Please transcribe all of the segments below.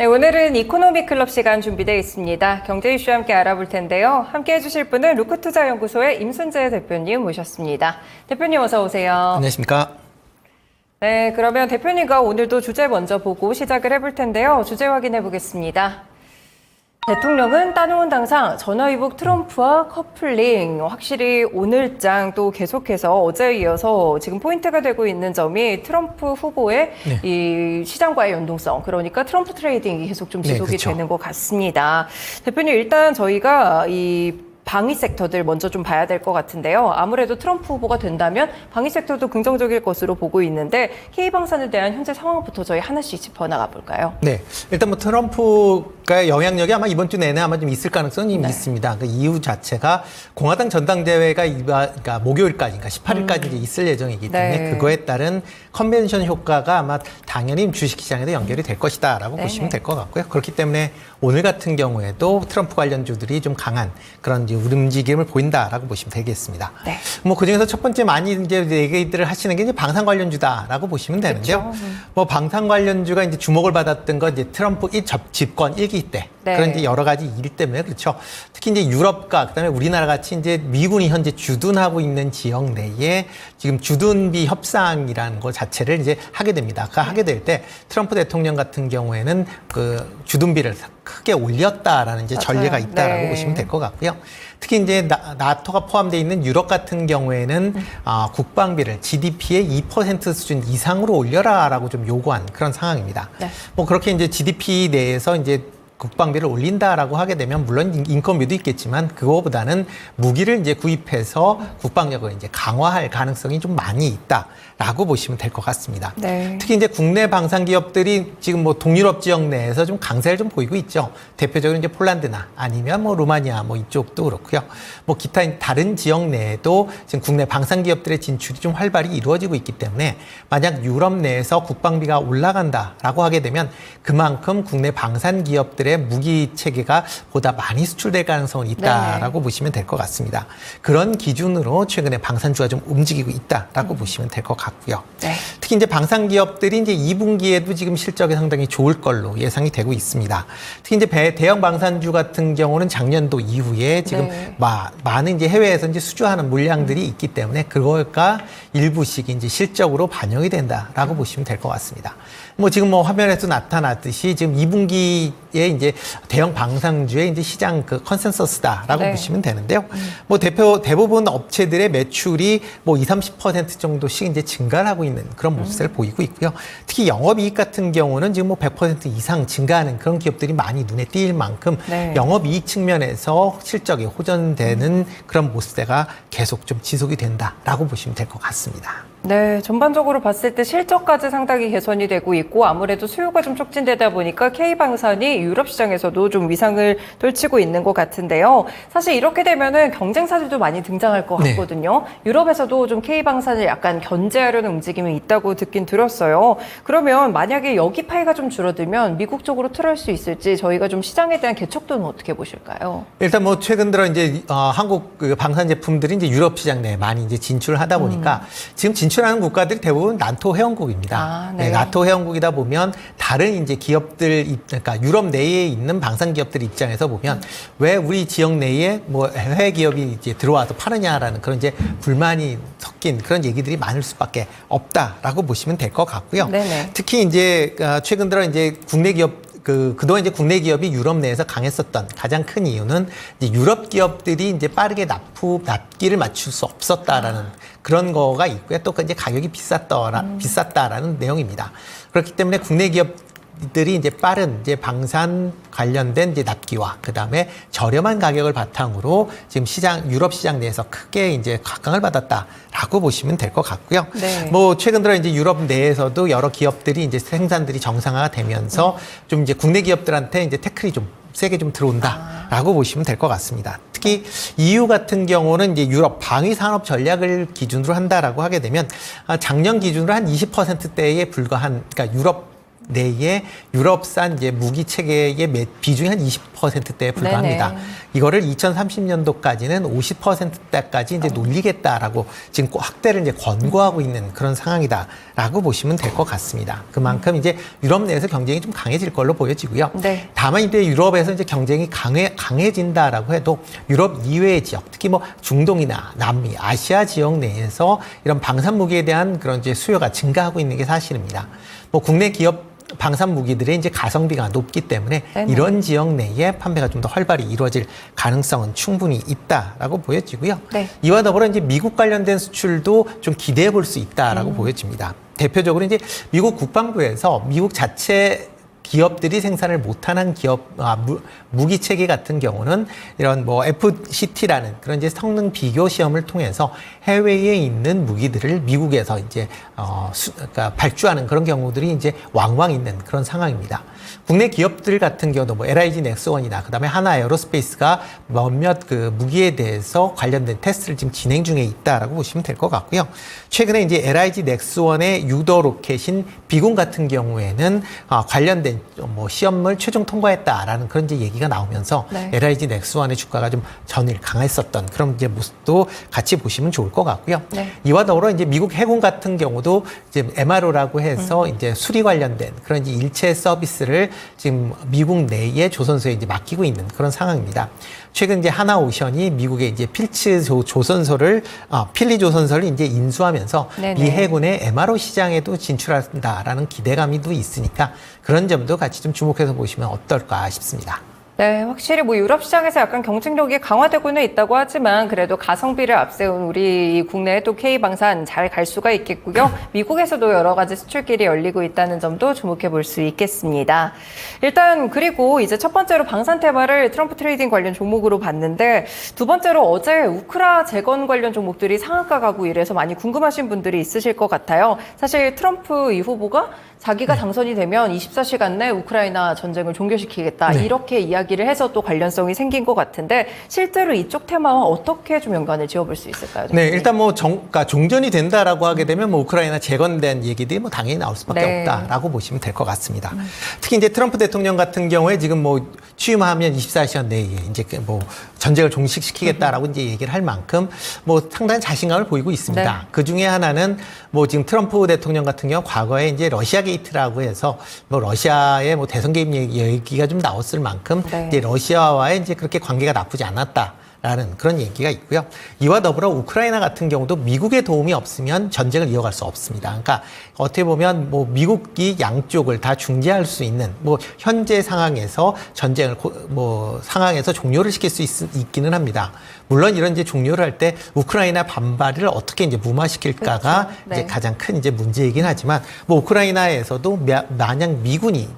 네, 오늘은 이코노미 클럽 시간 준비되어 있습니다. 경제 이슈 함께 알아볼 텐데요. 함께 해주실 분은 루크투자연구소의 임순재 대표님 모셨습니다. 대표님 어서 오세요. 안녕하십니까. 네, 그러면 대표님과 오늘도 주제 먼저 보고 시작을 해볼 텐데요. 주제 확인해 보겠습니다. 대통령은 따놓은 당상 전화위복 트럼프와 커플링. 확실히 오늘장 또 계속해서 어제에 이어서 지금 포인트가 되고 있는 점이 트럼프 후보의 이 시장과의 연동성. 그러니까 트럼프 트레이딩이 계속 좀 지속이 그렇죠. 되는 것 같습니다. 대표님 일단 저희가 이 방위 섹터들 먼저 좀 봐야 될 것 같은데요. 아무래도 트럼프 후보가 된다면 방위 섹터도 긍정적일 것으로 보고 있는데 K방산에 대한 현재 상황부터 저희 하나씩 짚어나가 볼까요? 네, 일단 뭐 트럼프의 영향력이 아마 이번 주 내내 아마 좀 있을 가능성이 있습니다. 그 이유 자체가 공화당 전당대회가 그러니까 목요일까지인가 18일까지 이제 있을 예정이기 때문에 그거에 따른 컨벤션 효과가 아마 당연히 주식시장에도 연결이 될 것이다라고 보시면 될 것 같고요. 그렇기 때문에 오늘 같은 경우에도 트럼프 관련주들이 좀 강한 그런 움직임을 보인다라고 보시면 되겠습니다. 네. 뭐 그중에서 첫 번째 많이 이제 얘기들을 하시는 게 이제 방산 관련주다라고 보시면 되는데요. 그렇죠. 뭐 방산 관련주가 이제 주목을 받았던 건 이제 트럼프 집권 1기 때 그런 이제 여러 가지 일 때문에 그렇죠. 특히 이제 유럽과 그다음에 우리나라 같이 이제 미군이 현재 주둔하고 있는 지역 내에 지금 주둔비 협상이라는 것 자체를 이제 하게 됩니다. 그 하게 될 때 트럼프 대통령 같은 경우에는 그 주둔비를 크게 올렸다라는 이제 전례가 있다라고 보시면 될 것 같고요. 특히 이제 나토가 포함되어 있는 유럽 같은 경우에는 국방비를 GDP의 2% 수준 이상으로 올려라라고 좀 요구한 그런 상황입니다. 뭐 그렇게 이제 GDP 내에서 이제 국방비를 올린다라고 하게 되면 물론 인건비도 있겠지만 그거보다는 무기를 이제 구입해서 국방력을 이제 강화할 가능성이 좀 많이 있다라고 보시면 될 것 같습니다. 특히 이제 국내 방산 기업들이 지금 뭐 동유럽 지역 내에서 좀 강세를 좀 보이고 있죠. 대표적으로 이제 폴란드나 아니면 뭐 루마니아 뭐 이쪽도 그렇고요. 뭐 기타 다른 지역 내에도 지금 국내 방산 기업들의 진출이 좀 활발히 이루어지고 있기 때문에 만약 유럽 내에서 국방비가 올라간다라고 하게 되면 그만큼 국내 방산 기업들의 무기 체계가 보다 많이 수출될 가능성은 있다라고 보시면 될 것 같습니다. 그런 기준으로 최근에 방산주가 좀 움직이고 있다라고 보시면 될 것 같고요. 특히 이제 방산 기업들이 이제 2분기에도 지금 실적이 상당히 좋을 걸로 예상이 되고 있습니다. 특히 이제 대형 방산주 같은 경우는 작년도 이후에 지금 많은 이제 해외에서 이제 수주하는 물량들이 있기 때문에 그거가 일부씩 이제 실적으로 반영이 된다라고 보시면 될 것 같습니다. 뭐 지금 뭐 화면에서 나타났듯이 지금 2분기에 이제 대형 방산주의 이제 시장 그 컨센서스다라고 보시면 되는데요. 뭐 대부분 업체들의 매출이 뭐 20-30% 정도씩 이제 증가를 하고 있는 그런 모습을 보이고 있고요. 특히 영업이익 같은 경우는 지금 뭐 100% 이상 증가하는 그런 기업들이 많이 눈에 띄일 만큼 영업이익 측면에서 실적이 호전되는 그런 모습대가 계속 좀 지속이 된다라고 보시면 될 것 같습니다. 네, 전반적으로 봤을 때 실적까지 상당히 개선이 되고 있고 아무래도 수요가 좀 촉진되다 보니까 K방산이 유럽 시장에서도 좀 위상을 떨치고 있는 것 같은데요. 사실 이렇게 되면은 경쟁사들도 많이 등장할 것 같거든요. 유럽에서도 좀 K방산을 약간 견제하려는 움직임이 있다고 듣긴 들었어요. 그러면 만약에 여기 파이가 좀 줄어들면 미국 쪽으로 틀을 수 있을지 저희가 좀 시장에 대한 개척도는 어떻게 보실까요? 일단 뭐 최근 들어 이제 한국 그 방산 제품들이 이제 유럽 시장 내에 많이 이제 진출을 하다 보니까 지금 진출하는 국가들이 대부분 나토 회원국입니다. 나토 회원국이다 보면 다른 이제 기업들, 그러니까 유럽 내에 있는 방산 기업들 입장에서 보면 왜 우리 지역 내에 뭐 해외 기업이 이제 들어와서 파느냐라는 그런 이제 불만이 섞인 그런 얘기들이 많을 수밖에 없다라고 보시면 될 것 같고요. 특히 이제 최근 들어 이제 국내 기업 그동안 이제 국내 기업이 유럽 내에서 강했었던 가장 큰 이유는 이제 유럽 기업들이 이제 빠르게 납기를 맞출 수 없었다라는 그런 거가 있고요. 또 이제 가격이 비쌌다라는 내용입니다. 그렇기 때문에 국내 기업들이 이제 빠른 이제 방산 관련된 이제 납기와 그다음에 저렴한 가격을 바탕으로 지금 유럽 시장 내에서 크게 이제 각광을 받았다라고 보시면 될 것 같고요. 뭐 최근 들어 이제 유럽 내에서도 여러 기업들이 이제 생산들이 정상화가 되면서 좀 이제 국내 기업들한테 이제 태클이 좀 세게 좀 들어온다라고 보시면 될 것 같습니다. 특히 EU 같은 경우는 이제 유럽 방위 산업 전략을 기준으로 한다라고 하게 되면 작년 기준으로 한 20%대에 불과한 그러니까 유럽 내의 유럽산 이제 무기 체계의 비중이 한 20%대에 불과합니다. 네네. 이거를 2030년도까지는 50%대까지 이제 놀리겠다라고 지금 확대를 이제 권고하고 있는 그런 상황이다라고 보시면 될 것 같습니다. 그만큼 이제 유럽 내에서 경쟁이 좀 강해질 걸로 보여지고요. 네. 다만 이제 유럽에서 이제 경쟁이 강해진다라고 해도 유럽 이외의 지역, 특히 뭐 중동이나 남미, 아시아 지역 내에서 이런 방산 무기에 대한 그런 이제 수요가 증가하고 있는 게 사실입니다. 뭐 국내 기업 방산 무기들의 이제 가성비가 높기 때문에 네네. 이런 지역 내에 판매가 좀 더 활발히 이루어질 가능성은 충분히 있다라고 보여지고요. 네. 이와 더불어 이제 미국 관련된 수출도 좀 기대해 볼 수 있다라고 보여집니다. 대표적으로 이제 미국 국방부에서 미국 자체 기업들이 생산을 못하는 무기 체계 같은 경우는 이런 뭐 FCT라는 그런 이제 성능 비교 시험을 통해서 해외에 있는 무기들을 미국에서 이제 그러니까 발주하는 그런 경우들이 이제 왕왕 있는 그런 상황입니다. 국내 기업들 같은 경우도 뭐 LIG 넥스원이나 그다음에 하나 에어로스페이스가 몇몇 그 무기에 대해서 관련된 테스트를 지금 진행 중에 있다라고 보시면 될 것 같고요. 최근에 이제 LIG 넥스원의 유도 로켓인 비군 같은 경우에는 관련된 뭐 시험을 최종 통과했다라는 그런 이제 얘기가 나오면서 네. LIG 넥스원의 주가가 좀 전일 강했었던 그런 이제 모습도 같이 보시면 좋을 것 같고요. 네. 이와 더불어 이제 미국 해군 같은 경우도 이제 MRO라고 해서 이제 수리 관련된 그런 이제 일체 서비스를 지금 미국 내에 조선소에 이제 맡기고 있는 그런 상황입니다. 최근 이제 하나오션이 미국의 이제 필리 조선소를 이제 인수하면서 네네. 미 해군의 MRO 시장에도 진출한다라는 기대감이 또 있으니까 그런 점도 같이 좀 주목해서 보시면 어떨까 싶습니다. 네, 확실히 뭐 유럽 시장에서 약간 경쟁력이 강화되고는 있다고 하지만 그래도 가성비를 앞세운 우리 국내에 또 K방산 잘 갈 수가 있겠고요. 미국에서도 여러 가지 수출길이 열리고 있다는 점도 주목해 볼 수 있겠습니다. 일단 그리고 이제 첫 번째로 방산 테마를 트럼프 트레이딩 관련 종목으로 봤는데 두 번째로 어제 우크라 재건 관련 종목들이 상한가 가고 이래서 많이 궁금하신 분들이 있으실 것 같아요. 사실 트럼프 이 후보가 자기가 당선이 되면 24시간 내 우크라이나 전쟁을 종결시키겠다. 네. 이렇게 이야기를 해서 또 관련성이 생긴 것 같은데 실제로 이쪽 테마와 어떻게 좀 연관을 지어볼 수 있을까요? 네, 일단 뭐 그러니까 종전이 된다라고 하게 되면 뭐 우크라이나 재건된 얘기들이 뭐 당연히 나올 수밖에 네. 없다라고 보시면 될 것 같습니다. 특히 이제 트럼프 대통령 같은 경우에 지금 뭐 취임하면 24시간 내에 이제 뭐 전쟁을 종식시키겠다라고 이제 얘기를 할 만큼 뭐 상당히 자신감을 보이고 있습니다. 네. 그 중에 하나는 뭐 지금 트럼프 대통령 같은 경우 과거에 이제 러시아 게이트라고 해서 뭐 러시아의 뭐 대선 개입 얘기가 좀 나왔을 만큼 네. 이제 러시아와의 이제 그렇게 관계가 나쁘지 않았다. 라는 그런 얘기가 있고요. 이와 더불어 우크라이나 같은 경우도 미국의 도움이 없으면 전쟁을 이어갈 수 없습니다. 그러니까 어떻게 보면 뭐 미국이 양쪽을 다 중재할 수 있는 뭐 현재 상황에서 전쟁을 상황에서 종료를 시킬 수 있기는 합니다. 물론 이런 이제 종료를 할 때 우크라이나 반발을 어떻게 이제 무마시킬까가 그렇죠. 네. 이제 가장 큰 이제 문제이긴 하지만 뭐 우크라이나에서도 만약 미군이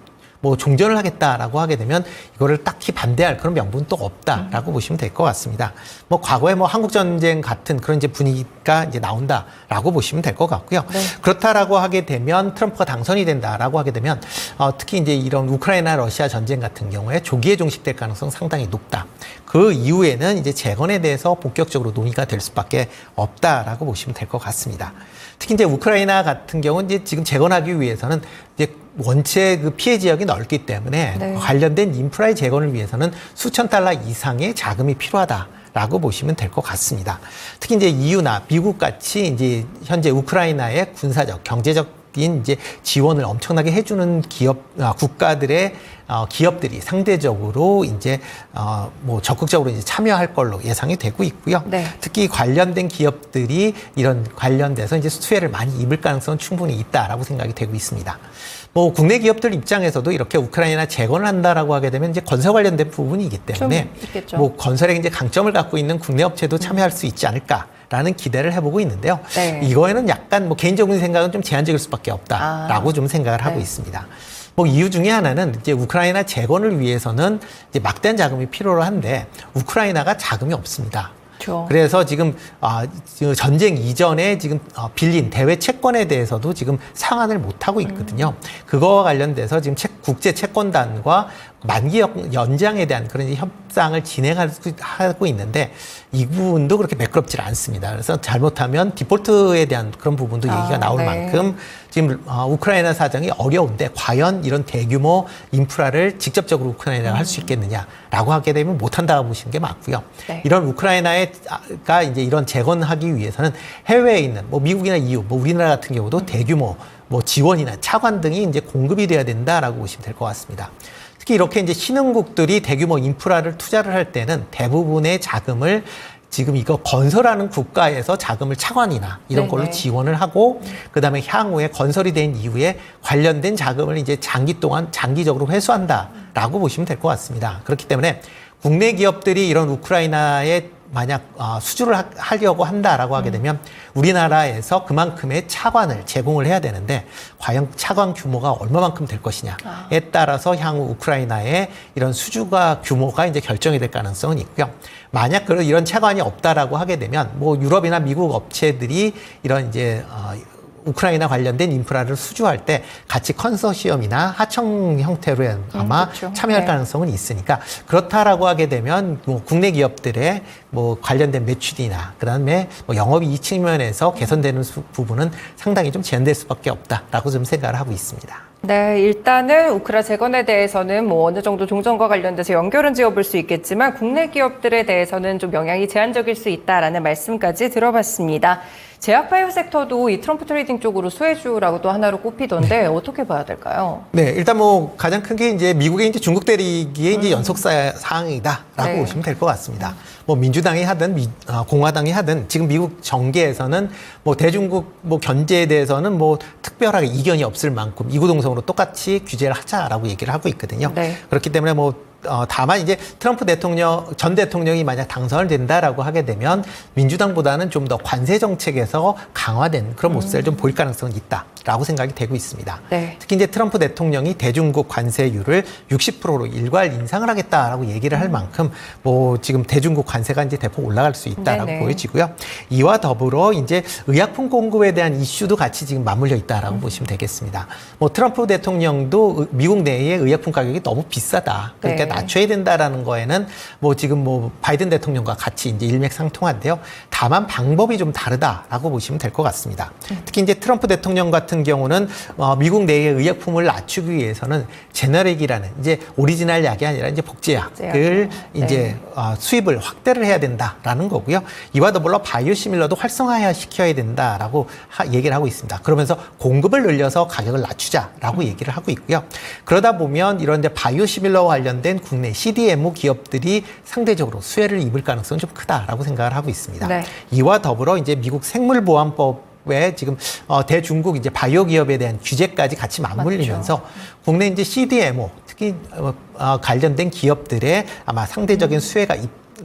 뭐 종전을 하겠다라고 하게 되면 이거를 딱히 반대할 그런 명분은 또 없다라고 보시면 될 것 같습니다. 뭐 과거에 뭐 한국 전쟁 같은 그런 이제 분위기가 이제 나온다라고 보시면 될 것 같고요. 네. 그렇다라고 하게 되면 트럼프가 당선이 된다라고 하게 되면 특히 이제 이런 우크라이나 러시아 전쟁 같은 경우에 조기에 종식될 가능성 상당히 높다. 그 이후에는 이제 재건에 대해서 본격적으로 논의가 될 수밖에 없다라고 보시면 될 것 같습니다. 특히 이제 우크라이나 같은 경우는 이제 지금 재건하기 위해서는 이제 원체 그 피해 지역이 넓기 때문에 네. 관련된 인프라의 재건을 위해서는 수천 달러 이상의 자금이 필요하다라고 보시면 될 것 같습니다. 특히 이제 EU나 미국 같이 이제 현재 우크라이나의 군사적, 경제적인 이제 지원을 엄청나게 해주는 국가들의 기업들이 상대적으로 이제 뭐 적극적으로 이제 참여할 걸로 예상이 되고 있고요. 네. 특히 관련된 기업들이 이런 관련돼서 이제 수혜를 많이 입을 가능성은 충분히 있다라고 생각이 되고 있습니다. 뭐 국내 기업들 입장에서도 이렇게 우크라이나 재건을 한다라고 하게 되면 이제 건설 관련된 부분이기 때문에 좀 있겠죠. 뭐 건설에 이제 강점을 갖고 있는 국내 업체도 참여할 수 있지 않을까라는 기대를 해보고 있는데요. 네. 이거에는 약간 뭐 개인적인 생각은 좀 제한적일 수밖에 없다라고 좀 생각을 하고 네. 있습니다. 뭐 이유 중에 하나는 이제 우크라이나 재건을 위해서는 이제 막대한 자금이 필요로 한데 우크라이나가 자금이 없습니다. 그렇죠. 그래서 지금 전쟁 이전에 지금 빌린 대외 채권에 대해서도 지금 상환을 못 하고 있거든요. 그거와 관련돼서 지금 국제 채권단과 만기 연장에 대한 그런 이제 협상을 진행하고 있는데 이 부분도 그렇게 매끄럽지 않습니다. 그래서 잘못하면 디폴트에 대한 그런 부분도 얘기가 나올 네. 만큼 지금 우크라이나 사정이 어려운데 과연 이런 대규모 인프라를 직접적으로 우크라이나가 할 수 있겠느냐라고 하게 되면 못한다고 보시는 게 맞고요. 네. 이런 우크라이나가 이제 이런 재건하기 위해서는 해외에 있는 뭐 미국이나 EU, 뭐 우리나라 같은 경우도 대규모 뭐 지원이나 차관 등이 이제 공급이 돼야 된다라고 보시면 될 것 같습니다. 특히 이렇게 이제 신흥국들이 대규모 인프라를 투자를 할 때는 대부분의 자금을 지금 이거 건설하는 국가에서 자금을 차관이나 이런 걸로 네네. 지원을 하고 그다음에 향후에 건설이 된 이후에 관련된 자금을 이제 장기적으로 회수한다라고 보시면 될 것 같습니다. 그렇기 때문에 국내 기업들이 이런 우크라이나에 만약 수주를 하려고 한다라고 하게 되면 우리나라에서 그만큼의 차관을 제공을 해야 되는데 과연 차관 규모가 얼마만큼 될 것이냐에 따라서 향후 우크라이나의 이런 수주가 규모가 이제 결정이 될 가능성은 있고요. 만약 이런 차관이 없다라고 하게 되면 뭐 유럽이나 미국 업체들이 이런 이제 우크라이나 관련된 인프라를 수주할 때 같이 컨소시엄이나 하청 형태로 아마 그렇죠. 참여할 네. 가능성은 있으니까 그렇다라고 하게 되면 뭐 국내 기업들의 뭐 관련된 매출이나 그다음에 뭐 영업이익 측면에서 개선되는 부분은 상당히 좀 제한될 수밖에 없다라고 좀 생각을 하고 있습니다. 네, 일단은 우크라 재건에 대해서는 뭐 어느 정도 종전과 관련돼서 연결은 지어볼 수 있겠지만 국내 기업들에 대해서는 좀 영향이 제한적일 수 있다라는 말씀까지 들어봤습니다. 제약바이오 섹터도 이 트럼프 트레이딩 쪽으로 수혜주라고 또 하나로 꼽히던데 어떻게 봐야 될까요? 네, 일단 뭐 가장 큰 게 이제 미국의 이제 중국 대리기의 이제 연속 사항이다라고 네. 보시면 될 것 같습니다. 뭐 민주당이 하든 공화당이 하든 지금 미국 정계에서는 뭐 대중국 뭐 견제에 대해서는 뭐 특별하게 이견이 없을 만큼 이구동성으로 똑같이 규제를 하자라고 얘기를 하고 있거든요. 네. 그렇기 때문에 뭐 다만 이제 트럼프 전 대통령이 만약 당선을 된다라고 하게 되면 민주당보다는 좀 더 관세 정책에서 강화된 그런 모습을 좀 보일 가능성은 있다라고 생각이 되고 있습니다. 네. 특히 이제 트럼프 대통령이 대중국 관세율을 60%로 일괄 인상을 하겠다라고 얘기를 할 만큼 뭐 지금 대중국 관세가 이제 대폭 올라갈 수 있다라고 네네. 보여지고요. 이와 더불어 이제 의약품 공급에 대한 이슈도 같이 지금 맞물려 있다라고 보시면 되겠습니다. 뭐 트럼프 대통령도 미국 내의 의약품 가격이 너무 비싸다. 그러니까 네. 낮춰야 된다라는 거에는 뭐 지금 뭐 바이든 대통령과 같이 이제 일맥상통한데요. 다만 방법이 좀 다르다라고 보시면 될 것 같습니다. 특히 이제 트럼프 대통령 같은 경우는 미국 내의 의약품을 낮추기 위해서는 제너릭이라는 이제 오리지널 약이 아니라 이제 복제약을 이제 수입을 확대를 해야 된다라는 거고요. 이와 더불어 바이오시밀러도 활성화시켜야 된다라고 얘기를 하고 있습니다. 그러면서 공급을 늘려서 가격을 낮추자라고 얘기를 하고 있고요. 그러다 보면 이런 이제 바이오시밀러와 관련된 국내 CDMO 기업들이 상대적으로 수혜를 입을 가능성은 좀 크다라고 생각을 하고 있습니다. 네. 이와 더불어 이제 미국 생물보안법에 지금 대중국 이제 바이오 기업에 대한 규제까지 같이 맞물리면서 국내 이제 CDMO 특히 관련된 기업들의 아마 상대적인 수혜가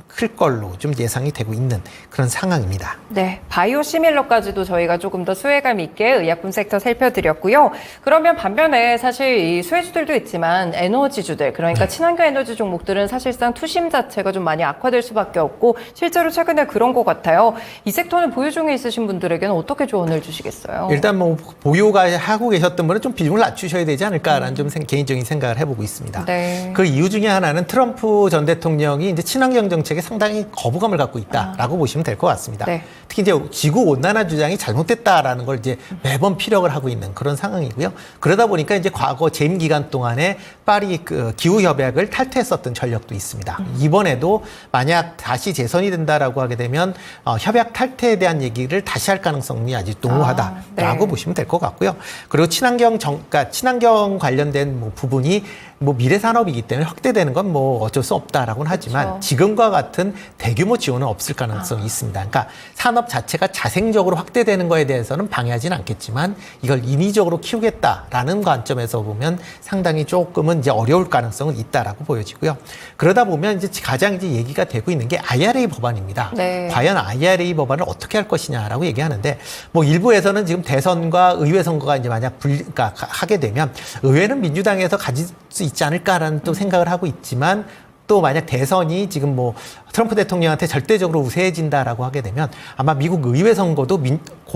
클 걸로 좀 예상이 되고 있는 그런 상황입니다. 네, 바이오시밀러까지도 저희가 조금 더 수혜감 있게 의약품 섹터 살펴드렸고요. 그러면 반면에 사실 이 수혜주들도 있지만 에너지주들, 그러니까 친환경 에너지 종목들은 사실상 투심 자체가 좀 많이 악화될 수밖에 없고 실제로 최근에 그런 것 같아요. 이 섹터는 보유 중에 있으신 분들에게는 어떻게 조언을 주시겠어요? 일단 뭐 보유가 하고 계셨던 분은 좀 비중을 낮추셔야 되지 않을까라는 좀 개인적인 생각을 해보고 있습니다. 네. 그 이유 중에 하나는 트럼프 전 대통령이 이제 친환경 정책에 상당히 거부감을 갖고 있다라고 보시면 될 것 같습니다. 네. 특히 이제 지구 온난화 주장이 잘못됐다라는 걸 이제 매번 피력을 하고 있는 그런 상황이고요. 그러다 보니까 이제 과거 재임 기간 동안에 파리 기후 협약을 탈퇴했었던 전력도 있습니다. 이번에도 만약 다시 재선이 된다라고 하게 되면 협약 탈퇴에 대한 얘기를 다시 할 가능성이 아주 농후하다라고 네. 보시면 될 것 같고요. 그리고 그러니까 친환경 관련된 뭐 부분이 뭐 미래 산업이기 때문에 확대되는 건 뭐 어쩔 수 없다라고는 하지만 그렇죠. 지금과 같은 대규모 지원은 없을 가능성이 있습니다. 그러니까 산업 자체가 자생적으로 확대되는 거에 대해서는 방해하지는 않겠지만 이걸 인위적으로 키우겠다라는 관점에서 보면 상당히 조금은 이제 어려울 가능성은 있다라고 보여지고요. 그러다 보면 이제 가장 이제 얘기가 되고 있는 게 IRA 법안입니다. 네. 과연 IRA 법안을 어떻게 할 것이냐라고 얘기하는데 뭐 일부에서는 지금 대선과 의회 선거가 이제 만약 그러니까 하게 되면 의회는 민주당에서 가질 수 있지 않을까라는 또 생각을 하고 있지만 또 만약 대선이 지금 뭐 트럼프 대통령한테 절대적으로 우세해진다라고 하게 되면 아마 미국 의회 선거도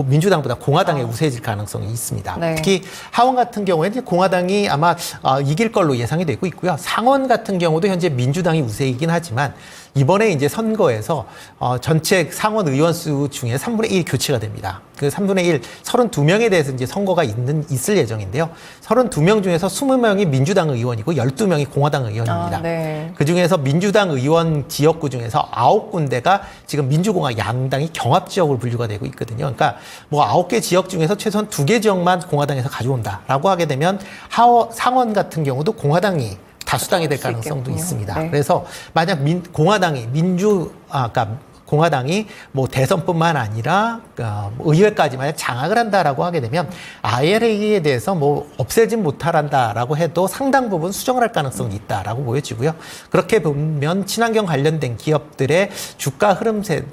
민주당보다 공화당에 우세해질 가능성이 있습니다. 네. 특히 하원 같은 경우에는 공화당이 아마 이길 걸로 예상이 되고 있고요. 상원 같은 경우도 현재 민주당이 우세이긴 하지만 이번에 이제 선거에서 전체 상원 의원 수 중에 3분의 1 교체가 됩니다. 그 3분의 1, 32명에 대해서 이제 선거가 있을 예정인데요. 32명 중에서 20명이 민주당 의원이고 12명이 공화당 의원입니다. 네. 그 중에서 민주당 의원 지역구 중에서 9군데가 지금 민주공화 양당이 경합 지역으로 분류가 되고 있거든요. 그러니까 뭐 9개 지역 중에서 최소한 2개 지역만 공화당에서 가져온다라고 하게 되면 상원 같은 경우도 공화당이 다수당이 될 가능성도 있습니다. 네. 그래서 만약 공화당이 뭐 대선뿐만 아니라 의회까지 만약 장악을 한다라고 하게 되면 IRA에 대해서 뭐 없애진 못한다라고 해도 상당 부분 수정을 할 가능성이 있다라고 보여지고요. 그렇게 보면 친환경 관련된 기업들의 주가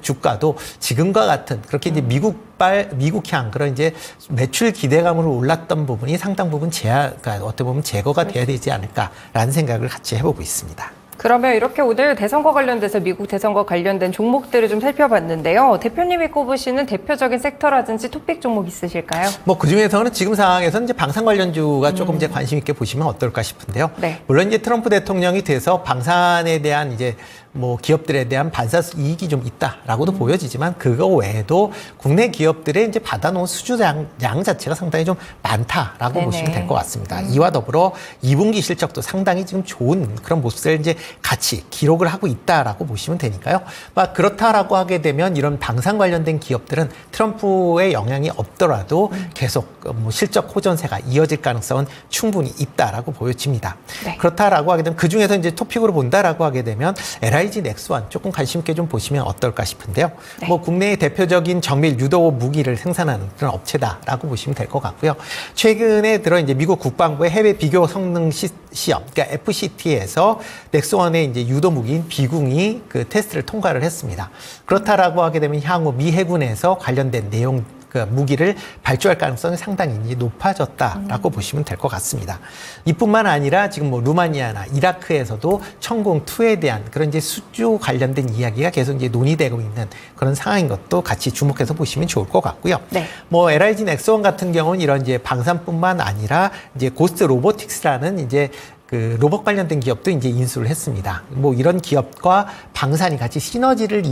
주가도 지금과 같은 그렇게 이제 미국향 그런 이제 매출 기대감으로 올랐던 부분이 상당 부분 그러니까 어떻게 보면 제거가 돼야 되지 않을까라는 생각을 같이 해보고 있습니다. 그러면 이렇게 오늘 대선과 관련돼서 미국 대선과 관련된 종목들을 좀 살펴봤는데요. 대표님이 꼽으시는 대표적인 섹터라든지 토픽 종목 있으실까요? 뭐 그중에서는 지금 상황에서는 이제 방산 관련주가 조금 이제 관심 있게 보시면 어떨까 싶은데요. 네. 물론 이제 트럼프 대통령이 돼서 방산에 대한 이제 뭐 기업들에 대한 반사 이익이 좀 있다라고도 보여지지만 그거 외에도 국내 기업들의 이제 받아놓은 수주량 자체가 상당히 좀 많다라고 네네. 보시면 될 것 같습니다. 이와 더불어 2분기 실적도 상당히 지금 좋은 그런 모습을 이제 같이 기록을 하고 있다라고 보시면 되니까요. 막 그렇다라고 하게 되면 이런 방산 관련된 기업들은 트럼프의 영향이 없더라도 계속 뭐 실적 호전세가 이어질 가능성은 충분히 있다라고 보여집니다. 네. 그렇다라고 하게 되면 그 중에서 이제 토픽으로 본다라고 하게 되면 LIG 넥스원 조금 관심 있게 좀 보시면 어떨까 싶은데요. 네. 뭐 국내의 대표적인 정밀 유도 무기를 생산하는 그런 업체다라고 보시면 될 것 같고요. 최근에 들어 이제 미국 국방부의 해외 비교 성능 시험, 그러니까 FCT에서 넥스원의 이제 유도 무기인 비궁이 그 테스트를 통과를 했습니다. 그렇다라고 하게 되면 향후 미 해군에서 관련된 내용 그 무기를 발주할 가능성이 상당히 이제 높아졌다라고 보시면 될 것 같습니다. 이뿐만 아니라 지금 뭐 루마니아나 이라크에서도 천공2에 대한 그런 이제 수주 관련된 이야기가 계속 이제 논의되고 있는 그런 상황인 것도 같이 주목해서 보시면 좋을 것 같고요. 네. 뭐 LIG 넥스원 같은 경우는 이런 이제 방산뿐만 아니라 이제 고스트 로보틱스라는 이제 그 로봇 관련된 기업도 이제 인수를 했습니다. 뭐 이런 기업과 방산이 같이 시너지를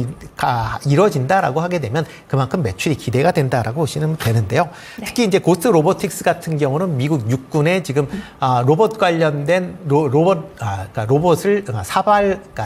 이루어진다라고 하게 되면 그만큼 매출이 기대가 된다라고 보시면 되는데요. 네. 특히 이제 고스트 로보틱스 같은 경우는 미국 육군의 지금 로봇 관련된 로봇을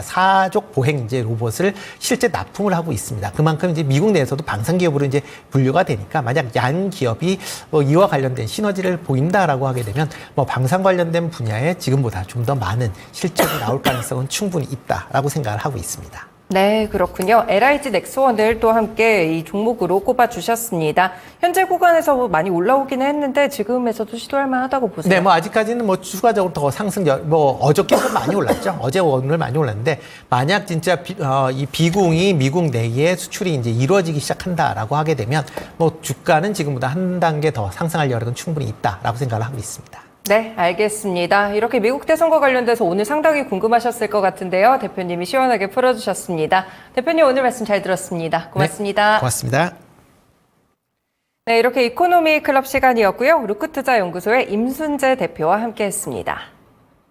사족 보행 이제 로봇을 실제 납품을 하고 있습니다. 그만큼 이제 미국 내에서도 방산 기업으로 이제 분류가 되니까 만약 양 기업이 뭐 이와 관련된 시너지를 보인다라고 하게 되면 뭐 방산 관련된 분야에 지금보다 좀 더 많은 실적이 나올 가능성은 충분히 있다라고 생각을 하고 있습니다. 네, 그렇군요. LIG 넥스원을 또 함께 이 종목으로 꼽아주셨습니다. 현재 구간에서 많이 올라오기는 했는데 지금에서도 시도할 만하다고 보세요. 네, 뭐 아직까지는 뭐 추가적으로 더 상승, 뭐 어저께 좀 많이 올랐죠. 어제 오늘 많이 올랐는데 만약 진짜 이 비궁이 미국 내에 수출이 이제 이루어지기 시작한다라고 하게 되면 뭐 주가는 지금보다 한 단계 더 상승할 여력은 충분히 있다라고 생각을 하고 있습니다. 네, 알겠습니다. 이렇게 미국 대선과 관련돼서 오늘 상당히 궁금하셨을 것 같은데요. 대표님이 시원하게 풀어주셨습니다. 대표님 오늘 말씀 잘 들었습니다. 고맙습니다. 네, 고맙습니다. 네, 이렇게 이코노미 클럽 시간이었고요. 루크투자연구소의 임순재 대표와 함께했습니다.